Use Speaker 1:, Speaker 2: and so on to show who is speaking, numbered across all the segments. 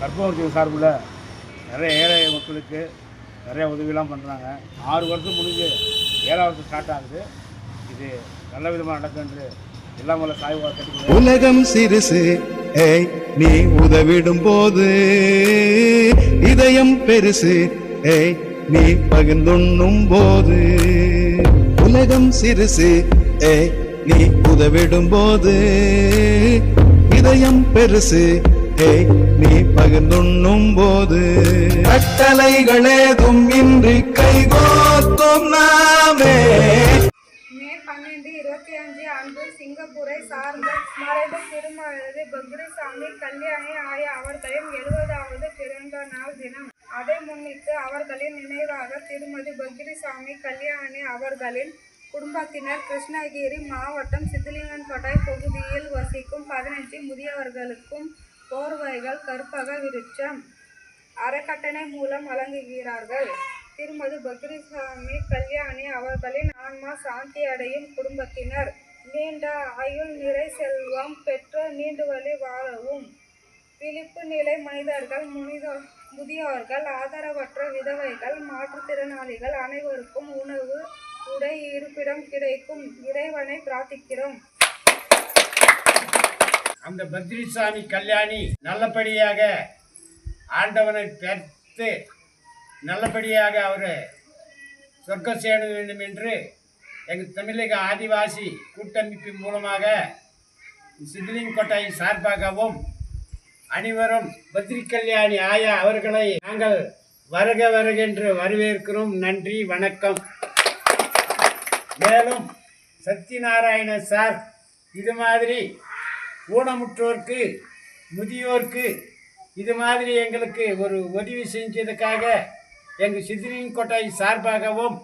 Speaker 1: கற்பகம் சார்பில் நிறைய ஏழை மக்களுக்கு நிறைய உதவியெல்லாம் பண்ணுறாங்க. 6 வருஷம் முடிஞ்சு 7வது வருஷம் ஸ்டார்ட் ஆகுது. இது நல்ல விதமாக நடக்கும் என்று எல்லாம் வல்ல சாய்பாபா கேட்டுக்கொள்கிறேன்.
Speaker 2: உலகம் சிறுசு நீ உதவிடும் போது, இதயம் பெருசு நீ பகிர்ந்துண்ணும் போது. உலகம் சிறுசு நீ உதவிடும் போது, இதயம் பெருசு நீ பகிர்ந்துண்ணும் போது. கட்டளைகளேதும் இன்றி கைகோத்தும் நாமே.
Speaker 3: மே 12, 25 அன்று சிங்கப்பூரை சார்ந்த மறைந்த திருமதி பக்ரிசாமி கல்யாணி ஆயா அவர்களின் 70வது பிறந்த நாள் தினம். அதை முன்னிட்டு அவர்களின் நினைவாக திருமதி பக்ரிசாமி கல்யாணி அவர்களின் குடும்பத்தினர் கிருஷ்ணகிரி மாவட்டம் சித்தலிங்கன்பேட்டை பகுதியில் வசிக்கும் 15 முதியவர்களுக்கும் போர்வைகள், கற்பக விருட்சம் அறக்கட்டளை மூலம் வழங்குகிறார்கள். திருமதி பக்ரிசாமி கல்யாணி அவர்களின் ஆன்மா சாந்தி அடையும், குடும்பத்தினர் நீண்ட ஆயுள், நிறை செல்வம் பெற்று நீண்டு வழி வாழவும். விழிப்பு நிலை மனிதர்கள், முதியோர்கள், ஆதரவற்ற விதவைகள், மாற்றுத்திறனாளிகள் அனைவருக்கும் உணவு, உடை, இருப்பிடம் கிடைக்கும் இறைவனை பிரார்த்திக்கிறோம்.
Speaker 4: அந்த பத்ரிசாமி கல்யாணி நல்லபடியாக ஆண்டவனை பெற்று நல்லபடியாக அவர் சொர்க்கம் சேர வேண்டும் என்று எங்கள் தமிழக ஆதிவாசி கூட்டமைப்பின் மூலமாக சித்தலிங்கோட்டை சார்பாகவும் அனைவரும் பத்ரி கல்யாணி ஆயா அவர்களை நாங்கள் வருக வருக என்று வரவேற்கிறோம். நன்றி, வணக்கம். மேலும் சத்யநாராயண சார் இது மாதிரி ஊனமுற்றோருக்கு, முதியோருக்கு இது மாதிரி எங்களுக்கு ஒரு உதவி செஞ்சதுக்காக எங்கள் சித்தலிங்கோட்டை சார்பாகவும்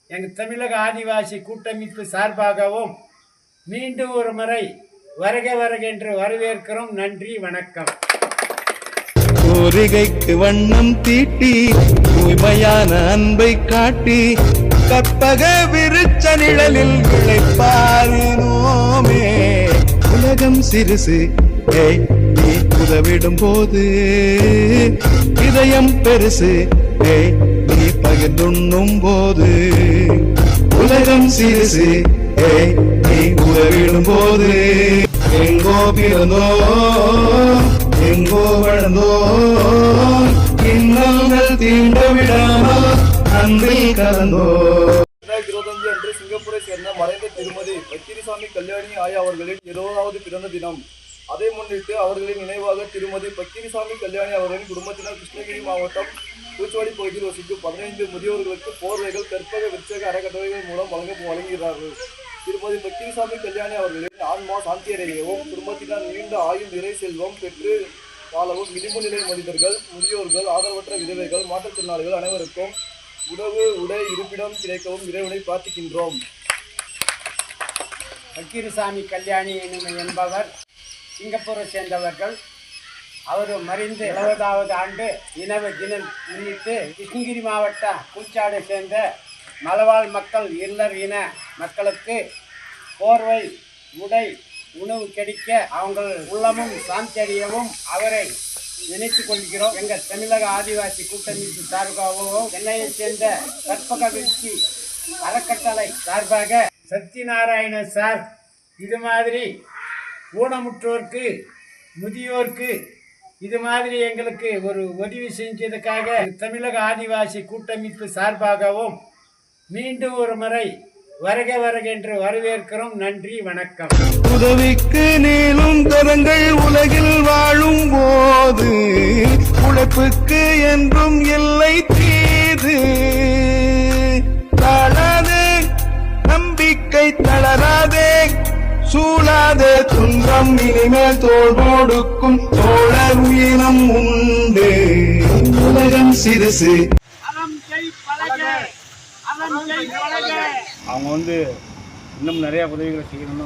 Speaker 4: எங்கள் தமிழக ஆதிவாசி கூட்டமைப்பு சார்பாகவும் மீண்டும் ஒரு முறை வருக வருக என்று வரவேற்கிறோம். நன்றி, வணக்கம்.
Speaker 2: கோரிகைக்கு வண்ணம் தீட்டி தூய்மையான அன்பை காட்டி கற்பக விருட்ச நிழலில் விளைப்பாரினோமே. உலகம் சிறுசு நீ உதவிடும் போது, இதயம் பெருசு நீ பகிர்ந்துண்ணும் போது. உலகம் சிறுசு நீ உதவிடும் போது. எங்கோ பிறந்தோ எங்கோ வளர்ந்தோ, இன்னங்கள் தீண்ட விடாமல் அன்பில் கலந்தோ.
Speaker 5: 2025 அன்று சிங்கப்பூரை சேர்ந்த மறைந்த திருமதி பக்கிரிசாமி கல்யாணி ஆயா அவர்களின் 70வது பிறந்த தினம். அதை முன்னிட்டு அவர்களின் நினைவாக திருமதி பக்கிரிசாமி கல்யாணி அவர்களின் குடும்பத்தினர் கிருஷ்ணகிரி மாவட்டம் பூச்சவாடி பகுதியில் வசிக்கும் 15 முதியோர்களுக்கு போர்வைகள், கற்பக விருட்சக அறக்கட்டளைகள் மூலம் வழங்குகிறார்கள். திருமதி பக்கிரிசாமி கல்யாணி அவர்களின் ஆன்மா சாந்தி அடையவும், குடும்பத்தினர் நீண்ட ஆயுள், நிறை செல்வம் பெற்று வாழவும். விளிம்பு நிலை மனிதர்கள், முதியோர்கள், ஆதரவற்ற விதவைகள், மாற்றுத்திறனாளிகள் அனைவருக்கும் உணவு, உடை, இருப்பிடம் கிடைக்கவும் இறைவனை பிரார்த்திக்கின்றோம்.
Speaker 4: பக்கிரிசாமி கல்யாணி என்பவர் சிங்கப்பூரை சேர்ந்தவர்கள். அவர் மறைந்து 70வது ஆண்டு நினைவு தினம் முன்னிட்டு கிருஷ்ணகிரி மாவட்டம் பூச்சாடை சேர்ந்த மலைவாழ் மக்கள், இருளர் இன மக்களுக்கு போர்வை, உடை, உணவு கிடைக்க அவங்கள் உள்ளமும் சாந்தி அடையவும் அவரை நினைத்துக் கொள்கிறோம். எங்கள் தமிழக ஆதிவாசி கூட்டமைப்பு சார்பாகவும் சென்னையை சேர்ந்த கற்பக விருட்சி அறக்கட்டளை சார்பாக சத்யநாராயண சார் இது மாதிரி ஊனமுற்றோருக்கு, முதியோருக்கு இது மாதிரி எங்களுக்கு ஒரு உதவி செஞ்சதுக்காக தமிழக ஆதிவாசி கூட்டமைப்பு சார்பாகவும் மீண்டும் ஒரு முறை வருக வருக என்று வரவேற்கிறோம். நன்றி, வணக்கம்.
Speaker 2: உதவிக்கு நீளும் கரங்கள் உலகில் வாழும் போது, உழைப்புக்கு என்றும் எல்லை தீது. தாழாதே, நம்பிக்கை தளராதே, சூழாதே துன்பம் இனிமேல் தோள் கொடுக்கும் தோழர் உயிரம் உண்டு. உலகம் சிறுசு.
Speaker 1: அவங்க இன்னும் நிறைய உதவிகளை செய்யணும்னு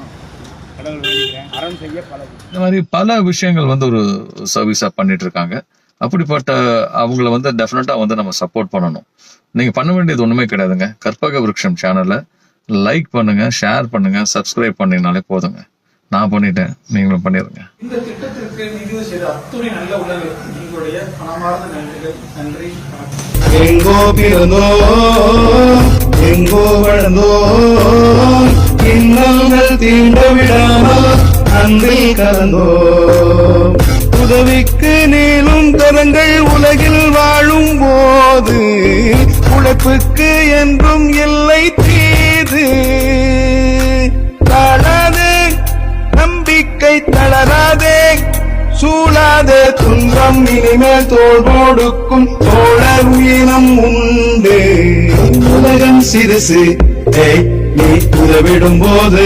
Speaker 1: கடவுள் வேண்டிக்கிறேன். அறம் செய்ய பழகு.
Speaker 6: இந்த மாதிரி பல விஷயங்கள் ஒரு சர்வீஸா பண்ணிட்டு இருக்காங்க. அப்படிப்பட்ட அவங்கள டெஃபினட்டா நம்ம சப்போர்ட் பண்ணணும். நீங்க பண்ண வேண்டியது ஒண்ணுமே கிடையாதுங்க. கற்பக விருட்சம் சேனலை லைக் பண்ணுங்க, ஷேர் பண்ணுங்க, சப்ஸ்கிரைப் பண்ணீங்கனாலே போதுங்க. நான் பண்ணிட்டேன், நீங்களும் பண்ணிடுங்க.
Speaker 7: இந்த திட்டத்திற்கு நிதி செய்த அத்துணை நல்ல உள்ளவர்களுக்கு எங்களுடைய மனமார்ந்த நன்றிகள். நன்றி, வணக்கம்.
Speaker 2: எங்கோ பிறந்தோ எங்கோ வளர்ந்தோ இன்னல்கள் தீண்ட விடாமல் அன்பில் கலந்தோ உதவிக்கு நீளும் கரங்கள் உலகில் வாழும் போது உழைப்புக்கு என்றும் எல்லை தீது. தாழாதே நம்பிக்கை தளராதே சூழாதே துன்பம் இனிமேல் தோள் கொடுக்கும் தோழர் உயிரம் உண்டு. உலகம் சிறுசு நீ உதவிடும் போது